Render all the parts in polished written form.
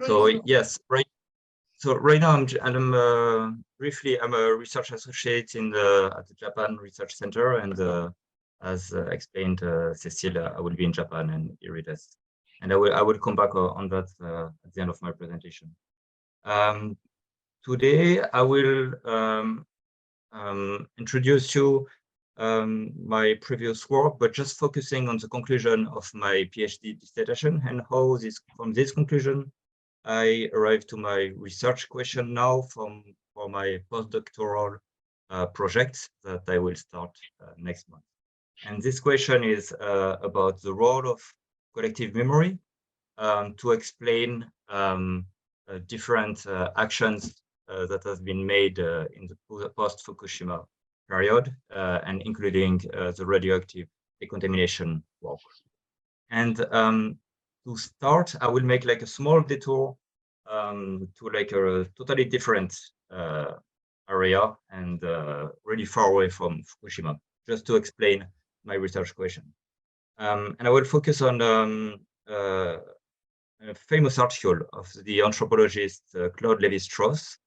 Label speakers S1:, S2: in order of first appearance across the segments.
S1: So yes, right. So right now I'm briefly I'm a research associate in at the Japan Research Center, and as explained, Cecilia, I will be in Japan and Irides, and I will come back on that at the end of my presentation. Today I will introduce you my previous work, but just focusing on the conclusion of my PhD dissertation and how from this conclusion I arrived to my research question now for my postdoctoral project that I will start next month. And this question is about the role of collective memory to explain different actions that have been made in the post-Fukushima period, and including the radioactive decontamination work. And to start, I will make like a small detour to like a totally different area and really far away from Fukushima, just to explain my research question. And I will focus on a famous article of the anthropologist Claude Lévi-Strauss,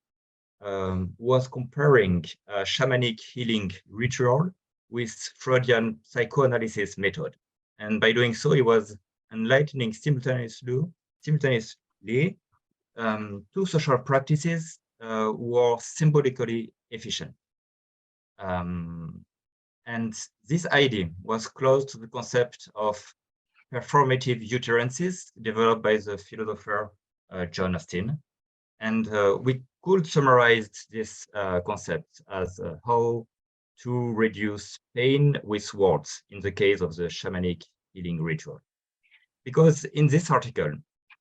S1: who was comparing shamanic healing ritual with Freudian psychoanalysis method. And by doing so, he was enlightening simultaneously two social practices were symbolically efficient. And this idea was close to the concept of performative utterances developed by the philosopher John Austin. And we could summarize this concept as how to reduce pain with words in the case of the shamanic healing ritual. Because in this article,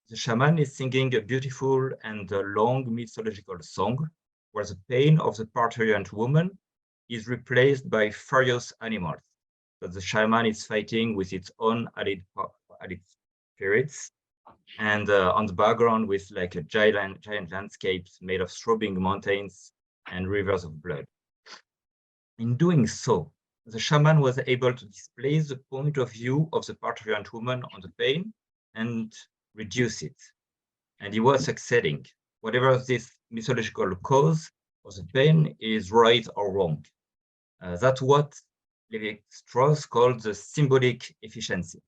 S1: the shaman is singing a beautiful and long mythological song where the pain of the parturient woman is replaced by furious animals that the shaman is fighting with its own allied spirits, and on the background with like a giant landscapes made of throbbing mountains and rivers of blood. In doing so, the shaman was able to display the point of view of the parturient woman on the pain and reduce it. And he was succeeding. Whatever this mythological cause of the pain is right or wrong. That's what Lévi-Strauss called the symbolic efficiency.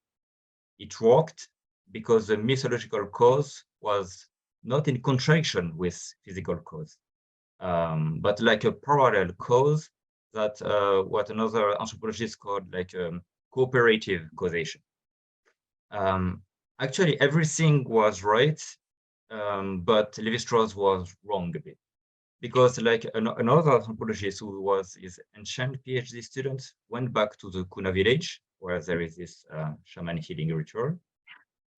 S1: It worked because the mythological cause was not in contradiction with physical cause, but like a parallel cause that what another anthropologist called like cooperative causation. Actually, everything was right, but Lévi-Strauss was wrong a bit. Because like another anthropologist who was his ancient PhD student went back to the Kuna village where there is this shaman healing ritual.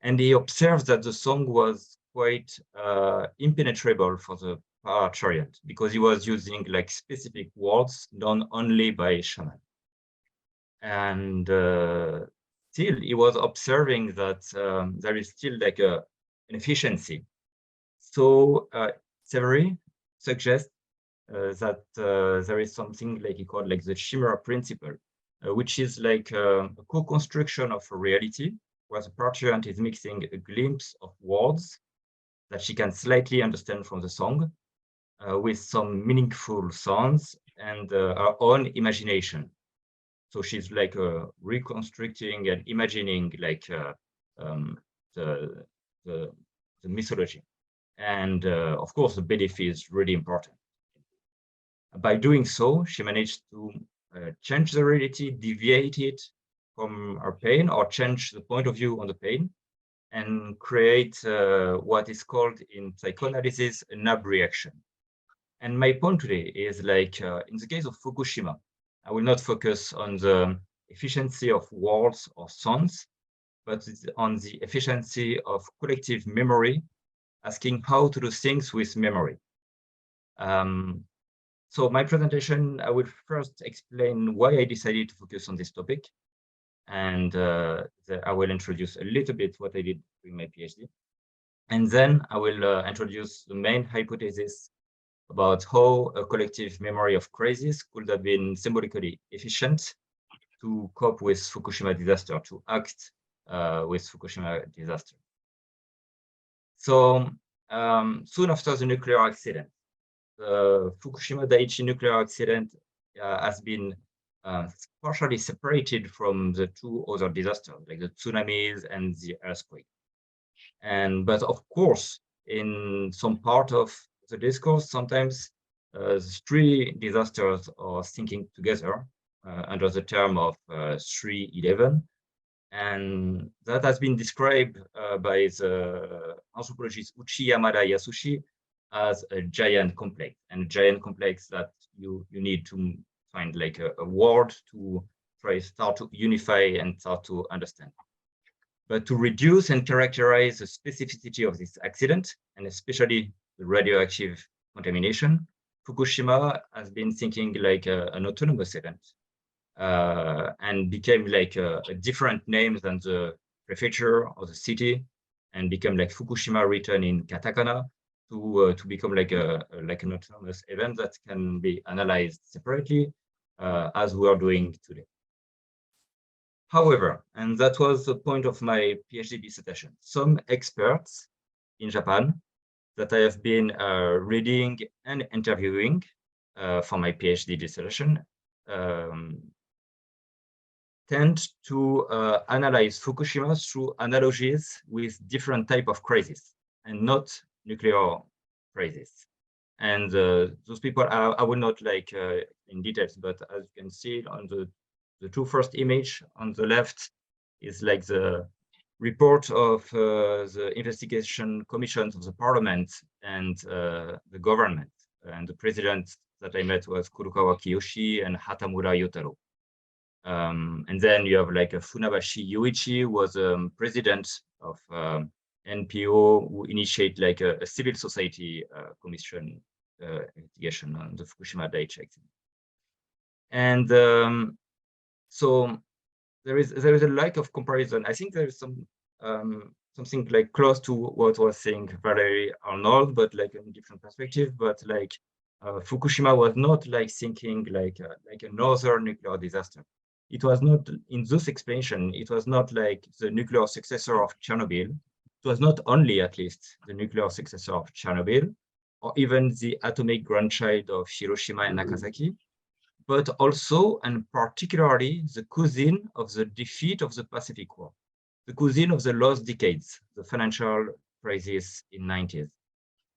S1: And he observed that the song was quite impenetrable for the parturient because he was using like specific words known only by shaman. And still he was observing that there is still like an efficiency. So Severy suggests that there is something like he called like the chimera principle, which is like a co-construction of a reality where the parturient is mixing a glimpse of words that she can slightly understand from the song with some meaningful sounds and her own imagination. So she's like reconstructing and imagining like the mythology. And of course, the belief is really important. By doing so, she managed to change the reality, deviate it from her pain, or change the point of view on the pain, and create what is called in psychoanalysis a nub reaction. And my point today is like in the case of Fukushima, I will not focus on the efficiency of words or sounds, but on the efficiency of collective memory, asking how to do things with memory. So my presentation, I will first explain why I decided to focus on this topic. And I will introduce a little bit what I did during my PhD. And then I will introduce the main hypothesis about how a collective memory of crisis could have been symbolically efficient to cope with Fukushima disaster, to act with Fukushima disaster. So soon after the nuclear accident, the Fukushima Daiichi nuclear accident has been partially separated from the two other disasters, like the tsunamis and the earthquake. But of course, in some part of the discourse, sometimes the three disasters are thinking together under the term of 311. And that has been described by the anthropologist Uchi Yamada Yasushi as a giant complex, and a giant complex that you need to find like a word to start to unify and start to understand. But to reduce and characterize the specificity of this accident, and especially the radioactive contamination, Fukushima has been thinking like an autonomous event and became like a different name than the prefecture or the city, and became like Fukushima written in katakana to become like an autonomous event that can be analyzed separately as we are doing today. However, and that was the point of my PhD dissertation, some experts in Japan that I have been reading and interviewing for my PhD dissertation tend to analyze Fukushima through analogies with different type of crises and not nuclear crises. And those people, I will not like in details, but as you can see on the two first image on the left is like the report of the investigation commissions of the parliament and the government. And the president that I met was Kurokawa Kiyoshi and Hatamura Yotaro. And then you have like a Funabashi Yuichi, who was president of NPO, who initiated like a civil society commission investigation on the Fukushima Daiichi accident. And so there is a lack of comparison. I think there is some something like close to what was saying Valerie Arnold, but like in a different perspective. But like Fukushima was not like thinking like another nuclear disaster. It was not in this explanation. It was not like the nuclear successor of Chernobyl. It was not only, at least, the nuclear successor of Chernobyl, or even the atomic grandchild of Hiroshima and Nagasaki, but also and particularly the cousin of the defeat of the Pacific War, the cousin of the lost decades, the financial crisis in 90s.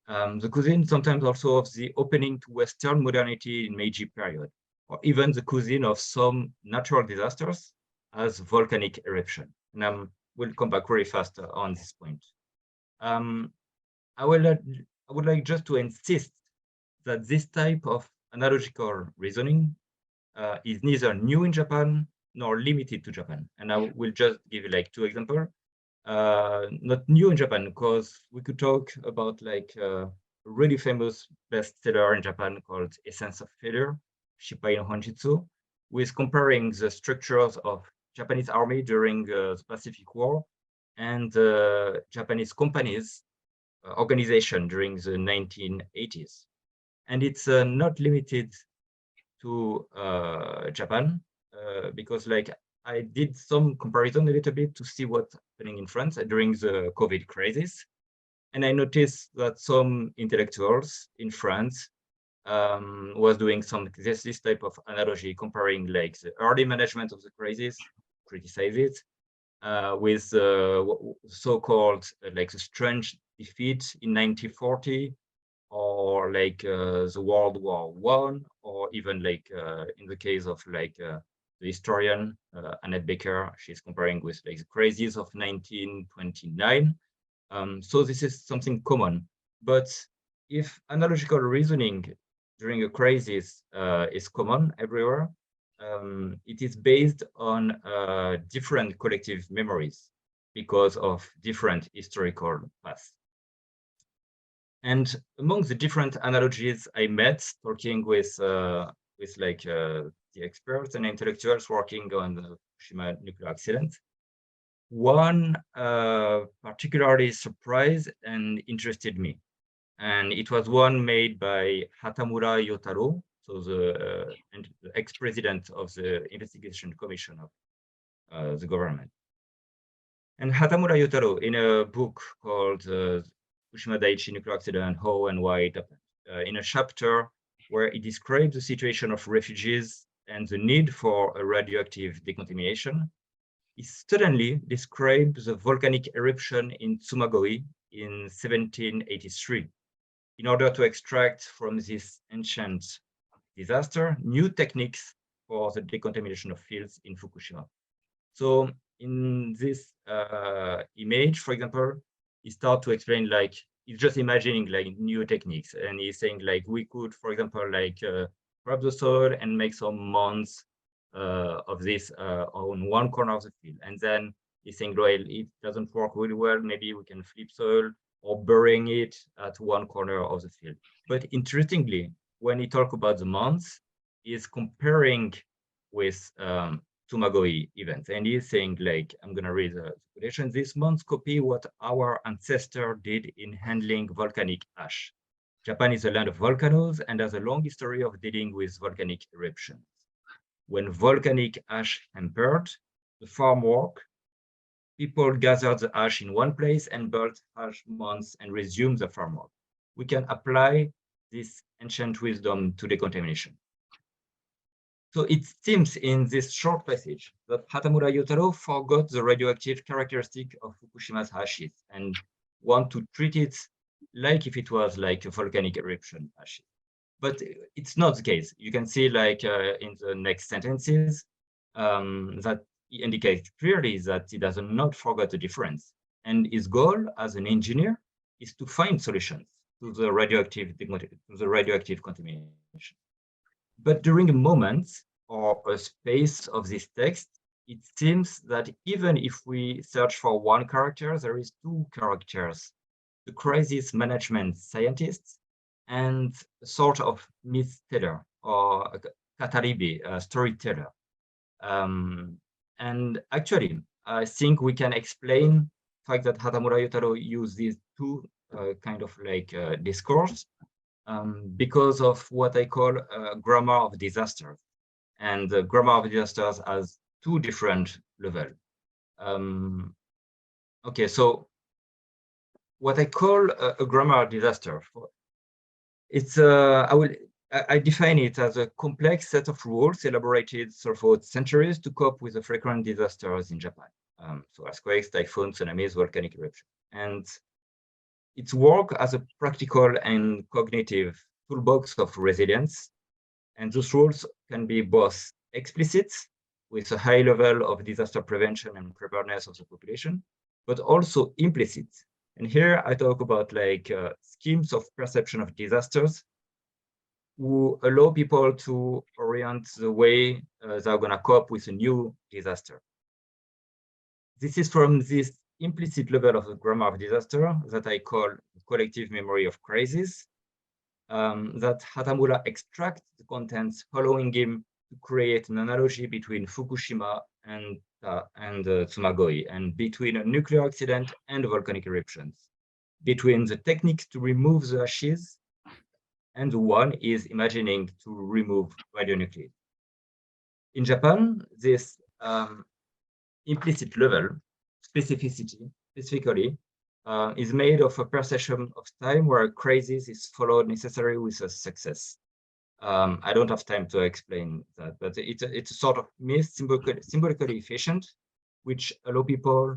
S1: The cousin sometimes also of the opening to Western modernity in Meiji period, or even the cousin of some natural disasters as volcanic eruption. And we'll come back very fast on this point. I would like just to insist that this type of analogical reasoning is neither new in Japan nor limited to Japan. And I will just give you like two examples. Not new in Japan, because we could talk about like a really famous bestseller in Japan called Essence of Failure, Shippai no Honjitsu, with comparing the structures of Japanese army during the Pacific War and Japanese companies organization during the 1980s. And it's not limited to Japan, because like I did some comparison a little bit to see what's happening in France during the COVID crisis. And I noticed that some intellectuals in France was doing this type of analogy, comparing like the early management of the crisis, criticize it, with so-called like the strange defeat in 1940, or like the World War I, or even like in the case of like the historian Annette Baker, she's comparing with like the crisis of 1929. So this is something common. But if analogical reasoning during a crisis is common everywhere, it is based on different collective memories because of different historical paths. And among the different analogies I met talking with like the experts and intellectuals working on the Fukushima nuclear accident, one particularly surprised and interested me. And it was one made by Hatamura Yotaro, so the ex-president of the investigation commission of the government. And Hatamura Yotaro, in a book called Fukushima Daiichi nuclear accident, how and why it happened, in a chapter where he describes the situation of refugees and the need for a radioactive decontamination. He suddenly describes the volcanic eruption in Tsumagoi in 1783 in order to extract from this ancient disaster new techniques for the decontamination of fields in Fukushima. So in this image, for example, he starts to explain like he's just imagining like new techniques, and he's saying like we could, for example, like prep the soil and make some mounds of this on one corner of the field, and then he's saying, well, it doesn't work really well. Maybe we can flip soil or burying it at one corner of the field. But interestingly, when he talks about the mounds, he's comparing with Tsumagoi events, and he's saying like, I'm gonna read the quotation, "This mounds copy what our ancestor did in handling volcanic ash. Japan is a land of volcanoes and has a long history of dealing with volcanic eruptions. When volcanic ash hampered the farm work, people gathered the ash in one place and built ash mounds and resumed the farm work. We can apply this ancient wisdom to decontamination." So it seems in this short passage that Hatamura Yotaro forgot the radioactive characteristic of Fukushima's ashes and want to treat it like if it was like a volcanic eruption ashes. But it's not the case. You can see like in the next sentences that he indicates clearly that he does not forget the difference. And his goal as an engineer is to find solutions to the radioactive contamination. But during a moment or a space of this text, it seems that even if we search for one character, there is two characters: the crisis management scientist and a sort of myth teller or a kataribe, a storyteller. And actually, I think we can explain the fact that Hatamura Yotaro used these two kind of like discourse because of what I call grammar of disasters. And the grammar of disasters has two different levels. Okay, so what I call a grammar disaster, it's I define it as a complex set of rules elaborated throughout centuries to cope with the frequent disasters in Japan. So earthquakes, typhoons, tsunamis, volcanic eruption. And its work as a practical and cognitive toolbox of resilience. And those rules can be both explicit, with a high level of disaster prevention and preparedness of the population, but also implicit. And here I talk about like schemes of perception of disasters who allow people to orient the way they're gonna cope with a new disaster. This is from this implicit level of the grammar of disaster that I call collective memory of crisis, that Hatamura extracts the contents, allowing him to create an analogy between Fukushima and Tsumagoi, and between a nuclear accident and volcanic eruptions, between the techniques to remove the ashes and the one is imagining to remove radionuclides. In Japan, this implicit level, specifically, is made of a perception of time where a crisis is followed necessarily with a success. I don't have time to explain that, but it's a sort of myth, symbolically efficient, which allow people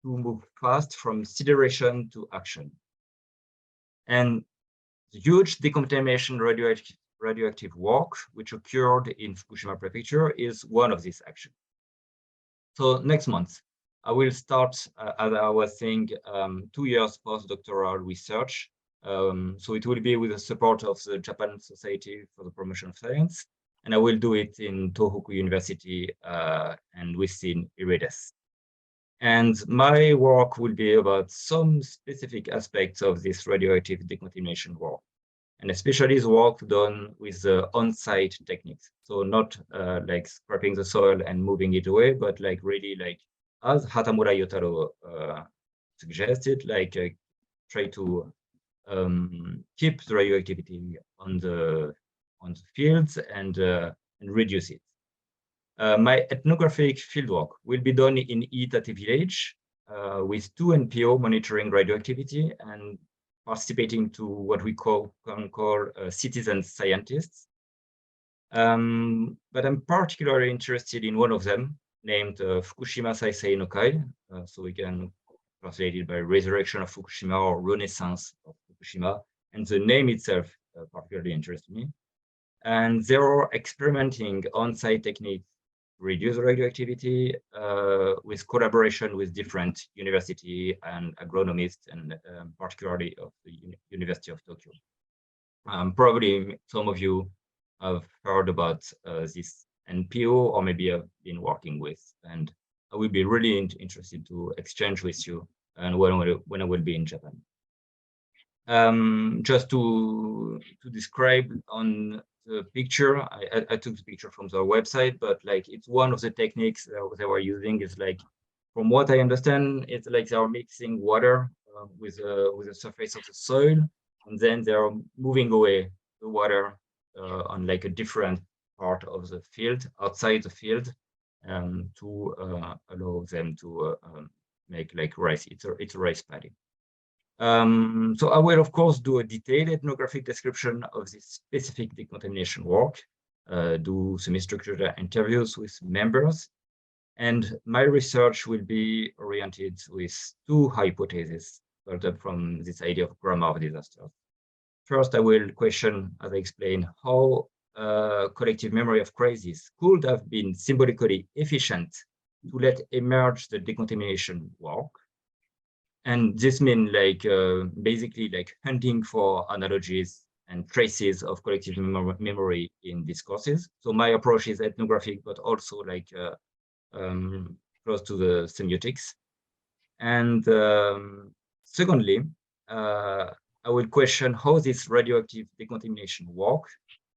S1: to move fast from consideration to action. And the huge decontamination radioactive work, which occurred in Fukushima Prefecture, is one of these actions. So next month, I will start, as I was saying, 2 years postdoctoral research. So it will be with the support of the Japan Society for the Promotion of Science, and I will do it in Tohoku University and within IREDES. And my work will be about some specific aspects of this radioactive decontamination work, and especially the work done with the on-site techniques. So not like scraping the soil and moving it away, but like really like, as Hatamura Yotaro suggested, like try to keep the radioactivity on the fields and reduce it. My ethnographic fieldwork will be done in MITATE village with 2 NPO monitoring radioactivity, and participating to what we can call citizen scientists. But I'm particularly interested in one of them, named Fukushima Saisei no Kai. So we can translate it by Resurrection of Fukushima or Renaissance of Fukushima. And the name itself particularly interested me. And they are experimenting on-site techniques to reduce radioactivity with collaboration with different university and agronomists, and particularly of the University of Tokyo. Probably some of you have heard about this NPO, or maybe have been working with, and I will be really interested to exchange with you and when I will be in Japan. Just to describe on the picture, I took the picture from their website, but like it's one of the techniques they were using is like, from what I understand, it's like they are mixing water with the surface of the soil, and then they are moving away the water on like a different part of the field, outside the field, to allow them to make like rice. It's a rice paddy. So I will, of course, do a detailed ethnographic description of this specific decontamination work, do semi-structured interviews with members, and my research will be oriented with two hypotheses built up from this idea of grammar of disasters. First, I will question, as I explained, how collective memory of crisis could have been symbolically efficient to let emerge the decontamination work. And this means like basically like hunting for analogies and traces of collective memory in discourses. So my approach is ethnographic, but also like close to the semiotics. And secondly, I will question how this radioactive decontamination work,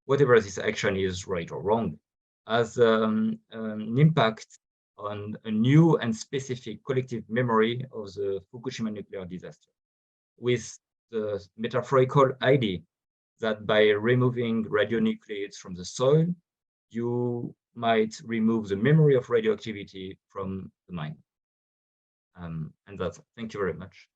S1: whatever this action is right or wrong, has an impact on a new and specific collective memory of the Fukushima nuclear disaster, with the metaphorical idea that by removing radionuclides from the soil, you might remove the memory of radioactivity from the mind. And that's, thank you very much.